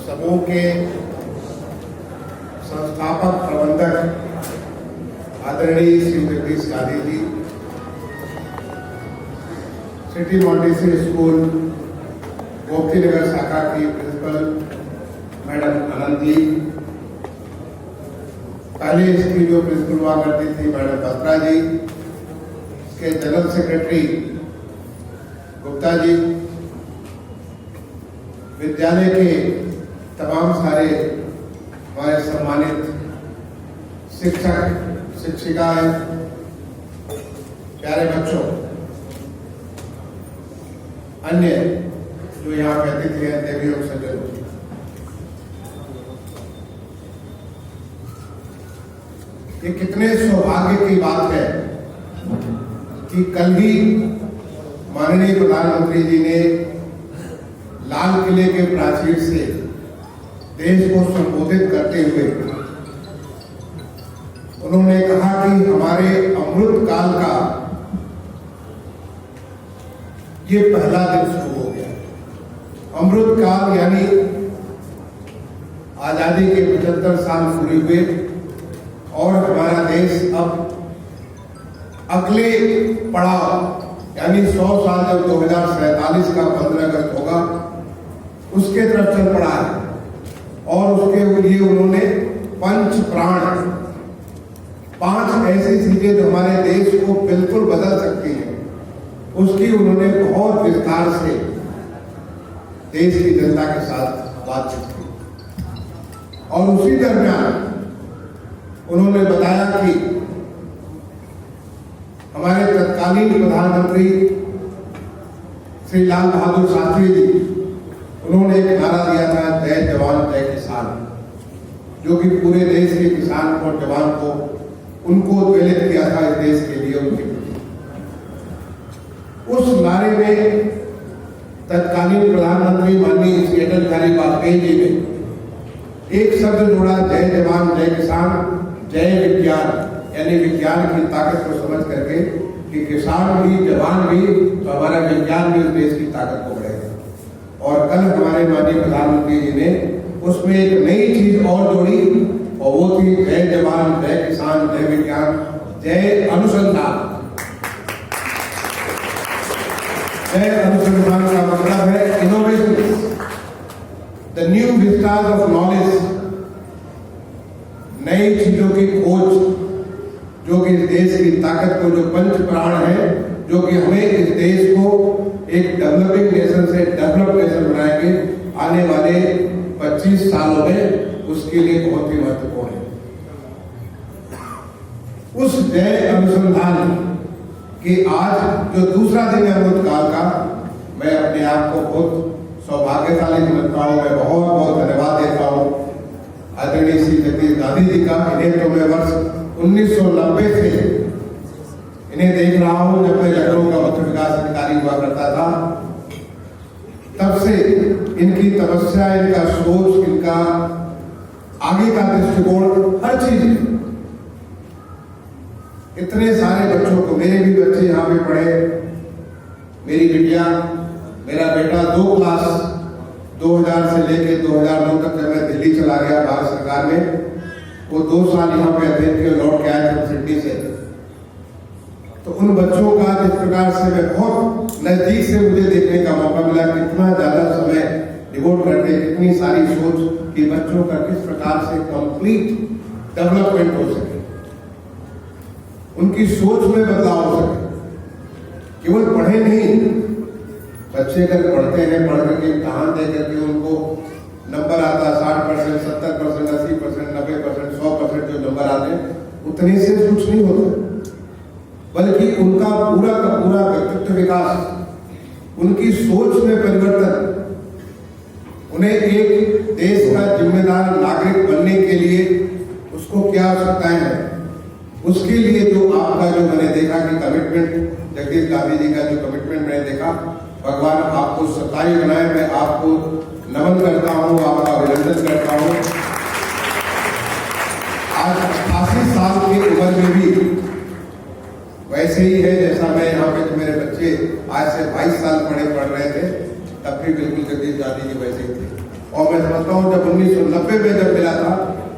समूह के संस्थापक प्रबंधक आदरणीय Shri Jagdish Gandhi ji, city Montessori school Gomti Nagar शाखा की प्रिंसिपल मैडम आनंद जी, पहले इसकी जो प्रिंसिपल हुआ करती थी मैडम बत्रा जी, इसके जनरल सेक्रेटरी गुप्ता जी, विद्यालय के तमाम सारे हमारे सम्मानित शिक्षक शिक्षिकाएं, प्यारे बच्चों, अन्य जो यहाँ पे अतिथि हैं, देवी और सज्जनों, ये कितने सौभाग्य की बात है कि कल ही माननीय प्रधानमंत्री जी ने लाल किले के प्राचीर से देश को संबोधित करते हुए उन्होंने कहा कि हमारे अमृत काल का ये पहला दिन शुरू हो गया। अमृत काल यानी आजादी के 75 साल पूरे हुए और हमारा देश अब अगले पड़ाव यानी 100 साल जब 2047 का 15 अगस्त होगा उसके तरफ चल पड़ा है और उसके लिए उन्होंने पंच प्राण, 5 ऐसी चीजें जो हमारे देश को बिल्कुल बदल सकती हैं, उसकी उन्होंने बहुत विस्तार से देश की जनता के साथ बातचीत की। और उसी दरमियान उन्होंने बताया कि हमारे तत्कालीन प्रधानमंत्री श्री लाल बहादुर शास्त्री जी, उन्होंने एक नारा दिया था, जय जवान जय किसान, जो कि पूरे देश के किसान और जवान को उनको प्रेरित किया था इस देश के लिए उनके प्रति। उस नारे में तत्कालीन प्रधानमंत्री माननीय श्री अटल बिहारी वाजपेयी जी ने एक शब्द जोड़ा, जय जवान जय किसान जय विज्ञान, यानी विज्ञान की ताकत को समझ करके कि किसान भी जवान भी तो हमारा विज्ञान भी उस देश की ताकत को बढ़ेगा। और कल हमारे माननीय प्रधानमंत्री जी ने उसमें एक नई चीज और जोड़ी और वो थी जय जवान जय किसान जय विज्ञान जय अनुसंधान। जय अनुसंधान का मतलब है innovation, the new vistas of knowledge, नई चीजों की खोज जो कि इस देश की ताकत को, जो पंच प्राण है, जो कि हमें इस देश को एक डेवलपिंग नेशन से डेवलप नेशन बनाएंगे आने वाले 25 सालों में, उसके लिए बहुत ही महत्वपूर्ण है। उस जय अनुसंधान के आज जो दूसरा दिन है अमृत काल का, मैं अपने आप को बहुत सौभाग्यशाली समझता हूँ। मैं बहुत बहुत धन्यवाद देता हूँ आदरणीय श्री जगदीश गांधी जी का। इन्हें तो मैं वर्ष 1990 से इन्हें देख रहा हूँ, जब मैं लखनऊ का मुख्य विकास अधिकारी हुआ करता था, तब से इनकी तपस्या, इनका सोच, इनका आगे का दृष्टिकोण, हर चीज, इतने सारे बच्चों को, मेरे भी बच्चे यहाँ पे पढ़े, मेरी बिटिया, मेरा बेटा 2 क्लास 2000 से लेके 2009 तक जब मैं दिल्ली चला गया भारत सरकार में, वो 2 साल यहाँ पे अध्ययन के लौट के आए थे सिडनी से। तो उन बच्चों का जिस प्रकार से मैं बहुत नजदीक से मुझे देखने का मौका मिला, कितना ज्यादा समय डिवोट करते, कितनी सारी सोच कि बच्चों का किस प्रकार से कंप्लीट डेवलपमेंट हो सके, उनकी सोच में बदलाव हो सके। केवल पढ़े नहीं, बच्चे अगर पढ़ते हैं, पढ़ करके इम्तहान दे करके उनको नंबर आता 60%, 70%, 80%, 90%, 100% जो नंबर आते हैं, उतने से कुछ नहीं होता, बल्कि उनका पूरा का पूरा व्यक्तित्व विकास, उनकी सोच में परिवर्तन, उन्हें एक देश का जिम्मेदार नागरिक बनने के लिए उसको क्या आवश्यकताएं हैं, उसके लिए जो आपका जो मैंने देखा कि कमिटमेंट, जगदीश गांधी जी का जो कमिटमेंट मैंने देखा, भगवान आपको सताई बनाए। मैं आपको नमन करता हूँ, आपका अभिनंदन करता हूँ। आज 88 साल की उम्र में भी वैसे ही है जैसा मैं यहाँ पे, मेरे बच्चे आज से 22 साल पढ़ रहे थे, तब भी बिल्कुल जगदीश गांधी जी वैसे ही थे। और मैं समझता हूँ जब 1990 में जब मिला था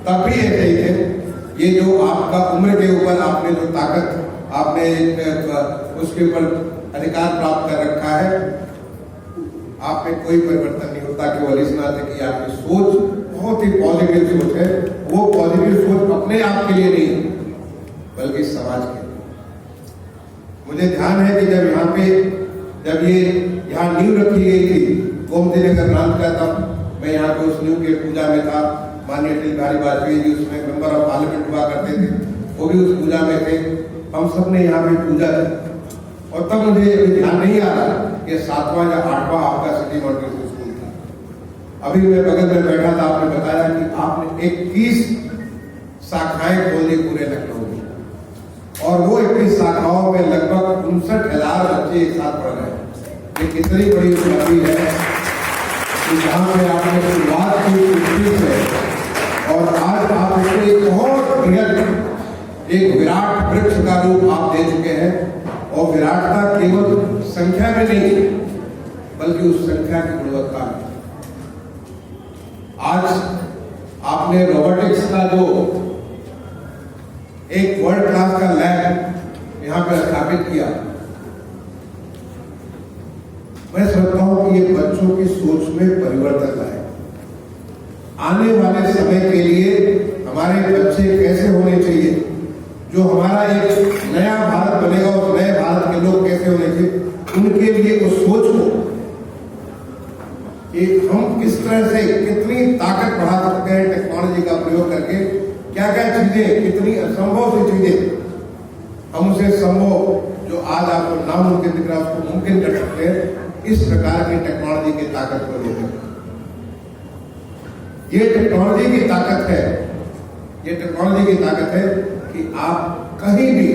तब भी ऐसे ही थे। ये जो आपका उम्र के ऊपर आपने जो ताकत आपने उसके ऊपर अधिकार प्राप्त कर रखा है, आप में कोई परिवर्तन नहीं होता, केवल इस नाते कि आपकी सोच बहुत ही पॉजिटिव सोच है। वो पॉजिटिव सोच अपने आप के लिए नहीं बल्कि समाज के लिए। मुझे ध्यान है कि जब ये यहाँ नींव रखी गई थी, गोमती नगर ब्रांच का था, मैं यहाँ पे उस नींव के पूजा में था। माननीय अटल बिहारी वाजपेयी जी उसमें मेंबर ऑफ पार्लियामेंट हुआ करते थे, वो भी उस पूजा में थे। हम सब ने यहाँ पे पूजा की और तब मुझे ध्यान नहीं आ रहा कि 7वां या 8वां आपका सिटी मॉडल स्कूल था। अभी मैं बगल में बैठा था, आपने बताया कि आपने 21 शाखाएं खोल दी पूरे लखनऊ में, और वो 21 शाखाओं में लगभग 59,000 बच्चे एक साथ पढ़ रहे हैं। ये कितनी बड़ी उपलब्धि है कि जहाँ पे आपने शुरुआत की है और आज आप उसको एक बहुत बृहद एक विराट वृक्ष का रूप आप दे चुके हैं। और विराटता केवल संख्या में नहीं बल्कि उस संख्या की गुणवत्ता में। आज आपने रोबोटिक्स का जो एक वर्ल्ड क्लास का लैब यहाँ पर स्थापित किया, मैं समझता हूं कि ये बच्चों की सोच में परिवर्तन लाए। आने वाले समय के लिए हमारे बच्चे कैसे होने चाहिए, जो हमारा एक नया भारत बनेगा, उस नए भारत के लोग कैसे होने चाहिए, उनके लिए उस सोच को कि हम किस तरह से कितनी ताकत बढ़ा सकते हैं टेक्नोलॉजी का प्रयोग करके, क्या क्या चीजें, कितनी असंभव सी चीजें हम उसे संभव जो आज आपको नामुमकिन दिख रहा है उसको मुमकिन कर सकते हैं। इस प्रकार की टेक्नोलॉजी की ताकत को लेकर ये टेक्नोलॉजी की ताकत है, ये टेक्नोलॉजी की ताकत है कि आप कहीं भी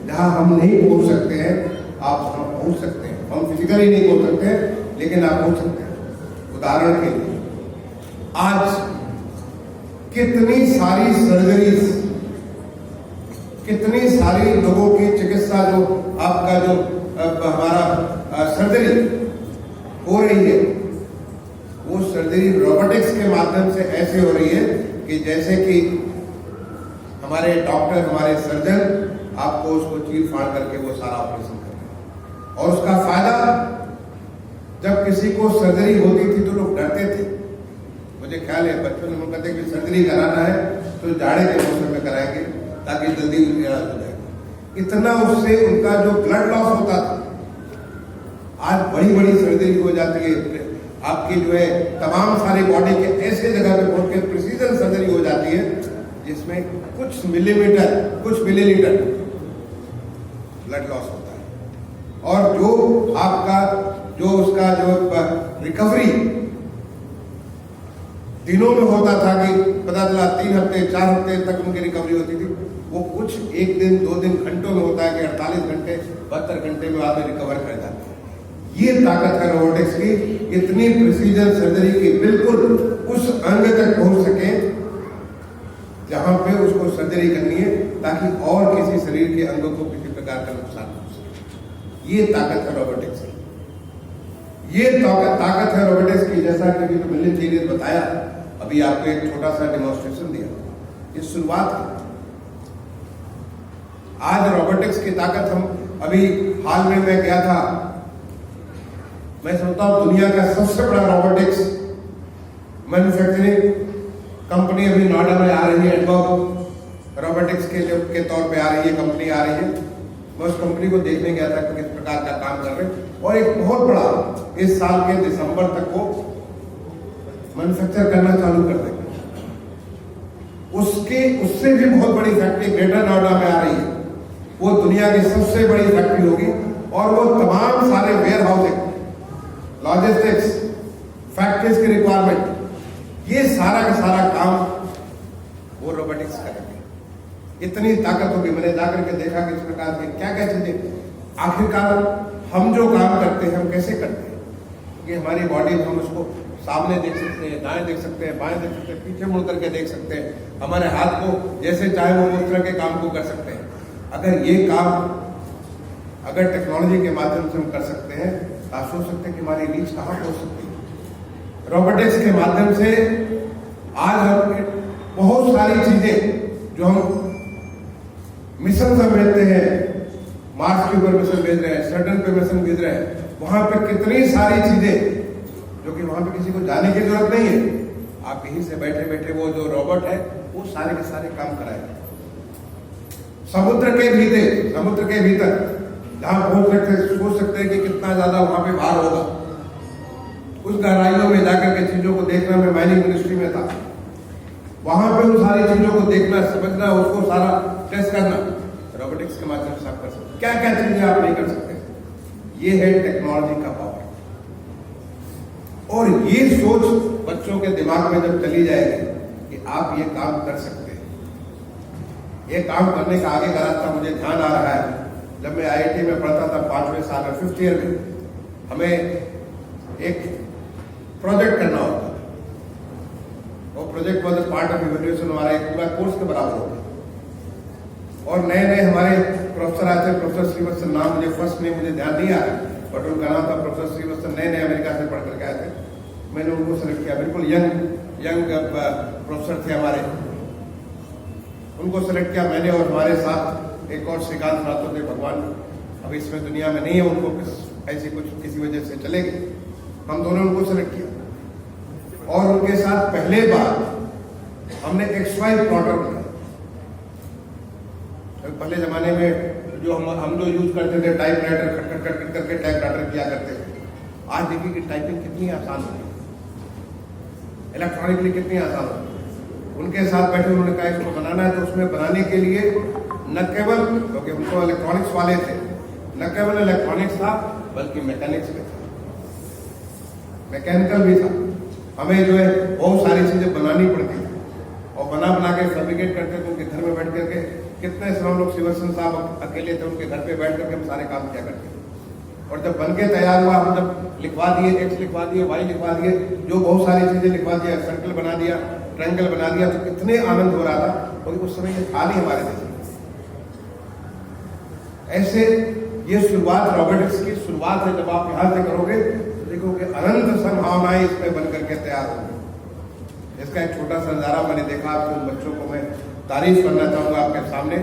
जहां हम नहीं पहुंच सकते हैं आप वहां पहुंच सकते हैं। हम फिजिकली नहीं पहुंच सकते हैं लेकिन आप पहुंच सकते हैं। उदाहरण के लिए आज कितनी सारी सर्जरीज, कितनी सारी लोगों की चिकित्सा जो आपका जो हमारा सर्जरी हो रही है, वो सर्जरी रोबोटिक्स के माध्यम से ऐसे हो रही है कि जैसे कि हमारे डॉक्टर, हमारे सर्जन आपको उसको चीर फाड़ करके वो सारा ऑपरेशन कर रहे हैं। और उसका फायदा, जब किसी को सर्जरी होती थी तो लोग डरते थे। मुझे ख्याल है बच्चों ने मुझे कहते कि सर्जरी कराना है तो जाड़े के मौसम में कराएंगे ताकि जल्दी इलाज हो जाएगा। इतना उससे उनका जो ब्लड लॉस होता था, आज बड़ी बड़ी सर्जरी हो जाती है। आपकी जो है तमाम सारी बॉडी के ऐसे जगह पे पहुंच के प्रिसीजन सर्जरी हो जाती है जिसमें कुछ मिलीमीटर, कुछ मिलीलीटर ब्लड लॉस होता है। और जो आपका जो उसका जो रिकवरी दिनों में होता था कि पता चला 3 हफ्ते 4 हफ्ते तक उनकी रिकवरी होती थी, वो कुछ 1 दिन 2 दिन घंटों में होता है कि 48 घंटे 72 घंटे में आदमी रिकवर कर जाते हैं। ये ताकत है रोबोटिक्स की, इतनी प्रिसीजन सर्जरी की, बिल्कुल उस अंग तक पहुंच सके जहां पे उसको सर्जरी करनी है ताकि और किसी शरीर के अंगों को किसी प्रकार का नुकसान हो सके। ये ताकत है रोबोटिक्स की। ये ताकत है रोबोटिक्स की। जैसा कि मिलिंद जी ने बताया, अभी आपको एक छोटा सा डेमोन्स्ट्रेशन दिया, ये शुरुआत है। आज रोबोटिक्स की ताकत हम अभी हाल में मैं गया था, मैं समझता हूं दुनिया का सबसे बड़ा रोबोटिक्स मैन्युफैक्चरिंग कंपनी अभी नोएडा में आ रही है। एडवर्क रोबोटिक्स के तौर पे आ रही है, कंपनी आ रही है। मैं उस कंपनी को देखने गया था कि किस प्रकार का काम कर रहे हैं, और एक बहुत बड़ा इस साल के दिसंबर तक वो मैन्युफैक्चर करना चालू कर देंगे। उससे भी बहुत बड़ी फैक्ट्री ग्रेटर नोएडा में आ रही है, वो दुनिया की सबसे बड़ी फैक्ट्री होगी। और वो तमाम सारे वेयर हाउसिंग, लॉजिस्टिक्स, फैक्ट्रीज की रिक्वायरमेंट, ये सारा का सारा काम वो रोबोटिक्स करेंगे। इतनी ताकत होगी। मैंने जाकर के देखा कि इस प्रकार के क्या क्या चीजें, आखिरकार हम जो काम करते हैं हम कैसे करते हैं कि हमारी बॉडी में हम उसको सामने देख सकते हैं, दाएं देख सकते हैं, बाएं देख सकते हैं, पीछे मुड़ करके देख सकते हैं, हमारे हाथ को जैसे चाहे वो उस तरह के काम को कर सकते हैं। अगर ये काम टेक्नोलॉजी के माध्यम से हम कर सकते हैं, आप सोच सकते हैं कि हमारी रीच कहाँ पहुंच सकती है। रोबोटिक्स के माध्यम से आज हम बहुत सारी चीजें जो हम मिशन से भेजते हैं, मार्स के ऊपर मिशन भेज रहे हैं, सैटर्न पे मिशन भेज रहे हैं, वहां पे कितनी सारी चीजें जो कि वहां पे किसी को जाने की जरूरत नहीं है, आप यहीं से बैठे बैठे वो जो रोबोट है वो सारे के सारे काम कराएगा। समुद्र के भीतर जहां सोच सकते हैं कि कितना ज्यादा वहां पे भार होगा, उस गहराइयों में जाकर के चीजों को देखना, मैं माइनिंग मिनिस्ट्री में था, वहां पे उन सारी चीजों को देखना, समझना, उसको सारा टेस्ट करना रोबोटिक्स के माध्यम से आप कर सकते। क्या क्या चीजें आप नहीं कर सकते, ये है टेक्नोलॉजी का पावर। और ये सोच बच्चों के दिमाग में जब चली जाएगी कि आप ये काम कर सकते हैं, ये काम करने का आगे का रास्ता मुझे ध्यान आ रहा है। जब मैं IIT में पढ़ता था 5वें साल में 5th ईयर में, हमें एक प्रोजेक्ट करना होता था। वो project was part of evaluation, हमारा एक पूरा कोर्स के बराबर होता। और नए नए हमारे प्रोफेसर आए थे, प्रोफेसर श्रीवत्सन, नाम मुझे फर्स्ट नेम मुझे ध्यान नहीं आ रहा, बट उनका नाम था प्रोफेसर श्रीवत्सन, नए नए अमेरिका से पढ़ करके आए थे। मैंने उनको सेलेक्ट किया, बिल्कुल यंग प्रोफेसर थे हमारे, उनको सेलेक्ट किया मैंने। और हमारे साथ एक और श्रीकांत राठौर थे, भगवान अब इसमें दुनिया में नहीं है, उनको ऐसी कुछ किसी वजह से चले गए, हम दोनों उनको सेलेक्ट किया। और उनके साथ पहले बार हमने XY प्लॉटर बनाया। पहले जमाने में जो हम जो यूज करते थे टाइपराइटर, खट खट खट करके टाइपराइटर किया करते थे। आज देखिए कि टाइपिंग कितनी आसान हो गई, इलेक्ट्रॉनिकली कितनी आसान हो गई। उनके साथ बैठे उन्होंने कहा इसको बनाना है, तो उसमें बनाने के लिए न केवल, क्योंकि हम तो इलेक्ट्रॉनिक्स वाले थे, न केवल इलेक्ट्रॉनिक्स था बल्कि मैकेनिक्स भी था, मैकेनिकल भी था। हमें जो है बहुत सारी चीजें बनानी पड़ती थी और बना के फैब्रिकेट करते थे उनके घर में बैठ करके। कितने से हम लोग श्रीवत्सन साहब अकेले थे, उनके घर पे बैठ करके हम सारे काम किया करते थे। और जब बनके तैयार हुआ, हम जब लिखवा दिए, X लिखवा दिए, Y लिखवा दिए, जो बहुत सारी चीजें लिखवा दिया, सर्कल बना दिया, ट्रायंगल बना दिया, तो कितने आनंद हो रहा था, क्योंकि उस समय ये था नहीं हमारे देश में। ऐसे ये शुरुआत रोबोटिक्स की शुरुआत है। जब आप यहां से करोगे तो देखोगे अनंत संभावनाएं इसमें बन करके तैयार होंगी। इसका एक छोटा सा नजारा मैंने देखा, आपके उन बच्चों को मैं तारीफ करना चाहूंगा आपके सामने।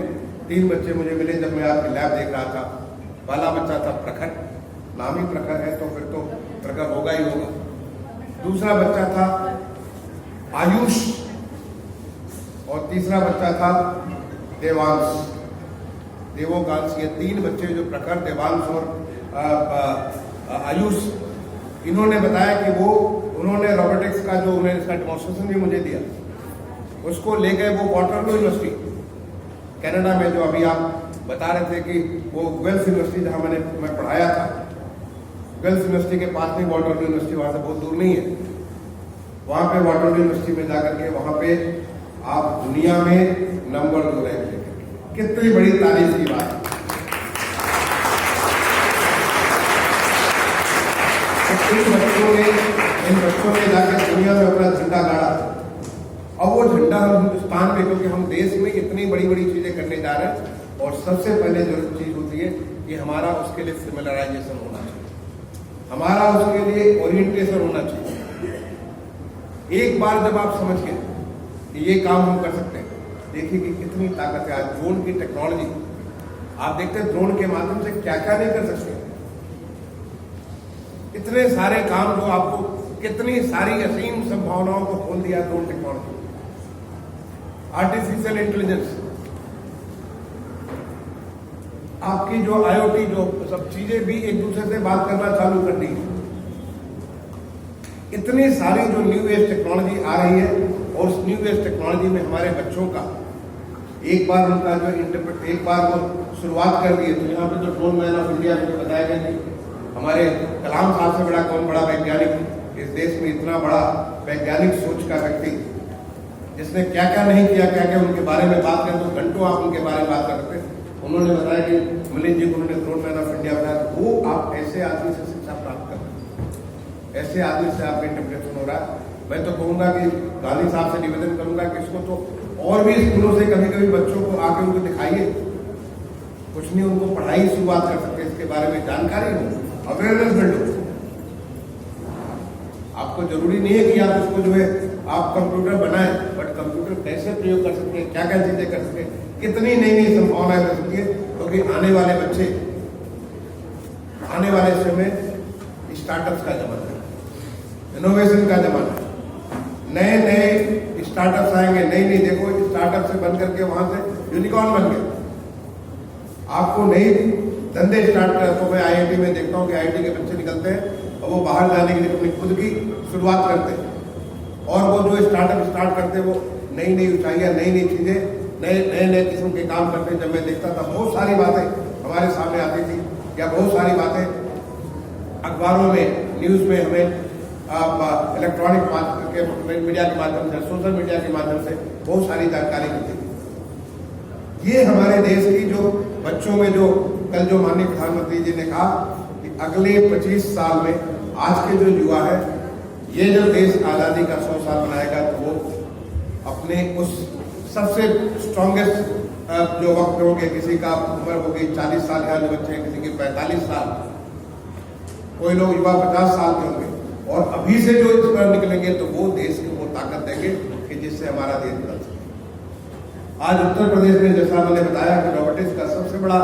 3 बच्चे मुझे मिले जब मैं आपकी लैब देख रहा था। पहला बच्चा था प्रखर, नाम ही प्रखर है तो फिर तो प्रखर होगा ही होगा। दूसरा बच्चा था आयुष और तीसरा बच्चा था देवांश, देवोकांश। ये 3 बच्चे जो प्रखर, देवांश और आयुष, इन्होंने बताया कि वो उन्होंने रोबोटिक्स का जो उन्होंने इसका डेमोन्स्ट्रेशन भी मुझे दिया, उसको ले गए वो वाटरलू यूनिवर्सिटी कनाडा में, जो अभी आप बता रहे थे कि वो गुएल्फ यूनिवर्सिटी जहां मैं पढ़ाया था, गुएल्फ यूनिवर्सिटी के पास में वाटरलू यूनिवर्सिटी, वहां से बहुत दूर नहीं है। वहां पे वाटरलू यूनिवर्सिटी में जाकर के वहां पे आप दुनिया में नंबर 2 रैंक लेकर, कितनी बड़ी तारीफ की बात है। इन बच्चों ने जाकर दुनिया में अपना झंडा गाड़ा। अब वो झंडा हम हिंदुस्तान में, क्योंकि हम देश में इतनी बड़ी बड़ी चीजें करने जा रहे हैं, और सबसे पहले जो चीज होती है कि हमारा उसके लिए सिमिलराइजेशन होना चाहिए, हमारा उसके लिए ओरिएंटेशन होना चाहिए। एक बार जब आप समझ गए कि ये काम हम कर सकते हैं, देखिए कि कितनी ताकत है। आज ड्रोन की टेक्नोलॉजी आप देखते हैं, ड्रोन के माध्यम से क्या क्या नहीं कर सकते, इतने सारे काम जो आपको कितनी सारी असीम संभावनाओं को खोल दिया ड्रोन टेक्नोलॉजी। आर्टिफिशियल इंटेलिजेंस, आपकी जो IoT, जो सब चीजें भी एक दूसरे से बात करना चालू कर दी है। इतनी सारी जो न्यू एज टेक्नोलॉजी आ रही है, और उस न्यू एज टेक्नोलॉजी में हमारे बच्चों का एक बार उनका जो एक बार वो शुरुआत कर दी है। तो यहाँ पे जो ड्रोन मैन ऑफ इंडिया मुझे बताया गया कि हमारे कलाम साहब से बड़ा कौन बड़ा वैज्ञानिक इस देश में, इतना बड़ा वैज्ञानिक सोच का व्यक्ति, जिसने क्या क्या नहीं किया, क्या क्या उनके बारे में बात करें तो घंटों आप उनके बारे में बात कर सकते हैं। उन्होंने बताया कि मिलिंद जी को उन्होंने ड्रोन मैन ऑफ इंडिया बनाया। वो आप ऐसे आदमी से शिक्षा प्राप्त कर रहे हैं, ऐसे आदमी से आपका इंटरप्रिटेशन हो रहा है। मैं तो कहूंगा कि गांधी साहब से निवेदन करूंगा कि इसको तो और भी स्कूलों से कभी कभी बच्चों को आके उनको दिखाइए, कुछ नहीं उनको पढ़ाई शुरुआत कर सकते, इसके बारे में जानकारी हो, अवेयरनेस बिल्ड हो। आप आपको जरूरी नहीं है कि आप उसको जो है आप कंप्यूटर बनाएं, बट कंप्यूटर कैसे प्रयोग कर सकते हैं, क्या क्या चीजें कर सकते हैं, कितनी नई नई संभावनाएं कर सकती है। क्योंकि आने वाले बच्चे, आने वाले समय स्टार्टअप्स का जमाना है, इनोवेशन का जमाना है, नए नए स्टार्टअप्स आएंगे, नई नई, देखो स्टार्टअप से बन करके वहां से यूनिकॉर्न बन गए। आपको नई धंधे स्टार्ट कर, तो मैं आईआईटी में देखता हूँ कि आईआईटी के बच्चे निकलते हैं और वो बाहर जाने के लिए अपनी खुद की शुरुआत करते हैं, और वो जो स्टार्टअप स्टार्ट करते हैं वो नई नई ऊंचाइयां, नई नई चीजें, नए नए किस्म के काम करते हैं। जब मैं देखता था बहुत सारी बातें हमारे सामने आती थी, या बहुत सारी बातें अखबारों में, न्यूज में हमें इलेक्ट्रॉनिक मीडिया के माध्यम से, सोशल मीडिया के माध्यम से बहुत सारी जानकारी मिलती थी। ये हमारे देश की जो बच्चों में जो कल जो माननीय प्रधानमंत्री जी ने कहा कि अगले 25 साल में आज के जो युवा है, ये जब देश आजादी का 100 साल मनाएगा तो वो अपने उस सबसे स्ट्रॉन्गेस्ट जो वक्त होंगे, किसी का उम्र होगी 40 साल का जो बच्चे हैं, किसी की 45 साल, कोई लोग युवा 50 साल के होंगे, और अभी से जो इस पर निकलेंगे तो वो देश को वो ताकत देंगे कि जिससे हमारा देश बदल सके। आज उत्तर प्रदेश में, जैसा मैंने बताया कि रोबोटिक्स का सबसे बड़ा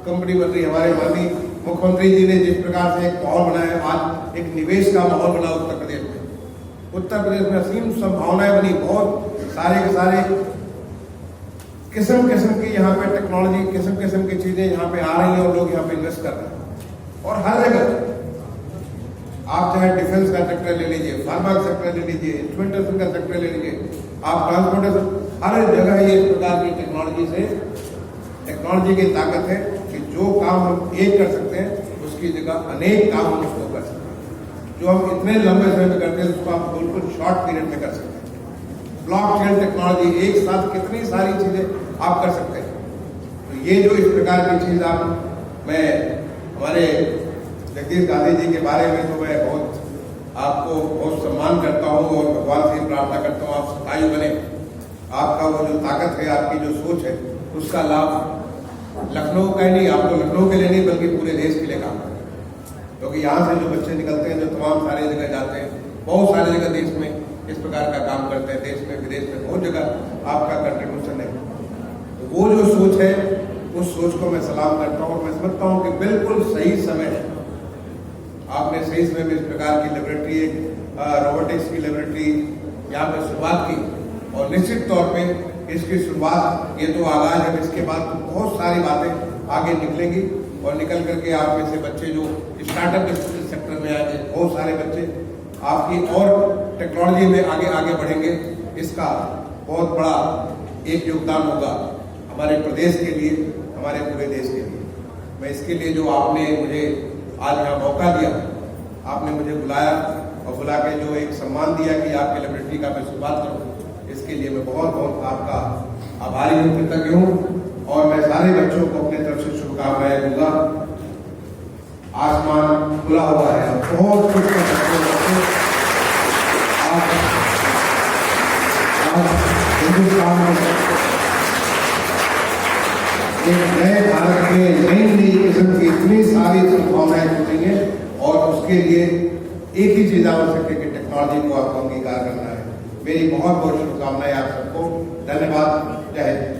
कंपनी बन रही है, हमारे माननीय मुख्यमंत्री जी ने जिस प्रकार से एक माहौल बनाया, आज एक निवेश का माहौल बना उत्तर प्रदेश में। उत्तर प्रदेश में असीम संभावनाएं बनी, बहुत सारे के सारे किस्म किस्म की यहाँ पे टेक्नोलॉजी, किस्म किस्म की चीजें यहाँ पे आ रही हैं और लोग यहाँ पे इन्वेस्ट कर रहे हैं। और हर जगह आप चाहे डिफेंस का सेक्टर ले लीजिए, फार्मा का सेक्टर ले लीजिए, इंस्ट्रूमेंटेशन का सेक्टर ले लीजिए, आप ट्रांसपोर्टेशन, हर जगह ये इस प्रकार की टेक्नोलॉजी की ताकत है कि जो काम हम एक कर सकते हैं उसकी जगह अनेक काम हम उसको कर सकते हैं। जो हम इतने लंबे समय में करते हैं उसको आप बिल्कुल शॉर्ट पीरियड में कर सकते हैं। ब्लॉकचेन टेक्नोलॉजी, एक साथ कितनी सारी चीजें आप कर सकते हैं। तो ये जो इस प्रकार की चीज मैं हमारे जगदीश गांधी जी के बारे में तो मैं आपको बहुत सम्मान करता हूँ और भगवान से प्रार्थना करता हूँ आप सतायु बने, आपका वो जो ताकत है, आपकी जो सोच है, उसका लाभ लखनऊ का ही नहीं, आप तो लखनऊ के लिए नहीं बल्कि पूरे देश के लिए काम करें। क्योंकि यहाँ से जो बच्चे निकलते हैं, जो तमाम सारी जगह जाते हैं, बहुत सारी जगह देश में इस प्रकार का काम करते हैं, देश में विदेश में बहुत जगह आपका कंट्रीब्यूशन है। तो वो जो सोच है, उस सोच को मैं सलाम करता हूँ और मैं समझता हूँ कि बिल्कुल सही समय है। आपने सही समय में इस प्रकार की लेबोरेटरी, रोबोटिक्स की लेबोरेटरी यहाँ पर शुरुआत की, और निश्चित तौर पे इसकी शुरुआत, ये तो आगाज है, इसके बाद बहुत सारी बातें आगे निकलेंगी और निकल करके आप में से बच्चे जो स्टार्टअप सेक्टर में आएंगे, बहुत सारे बच्चे आपकी और टेक्नोलॉजी में आगे आगे बढ़ेंगे। इसका बहुत बड़ा एक योगदान होगा हमारे प्रदेश के लिए, हमारे पूरे देश के लिए। मैं इसके लिए जो आपने मुझे आज यहाँ मौका दिया, आपने मुझे बुलाया और बुला के जो एक सम्मान दिया कि आपके लेबोरेटरी का मैं शुरुआत करूँ, इसके लिए मैं बहुत बहुत आपका आभारी हूँ, कृतज्ञ हूँ। और मैं सारे बच्चों को अपने तरफ से शुभकामनाएं दूंगा। आसमान खुला हुआ है, बहुत कुछ कर सकते हो बच्चे। हिंदुस्तान में एक नए भारत के नई नई किस्म की इतनी सारी संभावनाएं खुलेंगे, और उसके लिए एक ही चीज आवश्यक है कि टेक्नोलॉजी को आपको अंगीकार करना है। मेरी बहुत बहुत शुभकामनाएं आप सबको। धन्यवाद। जय हिंद।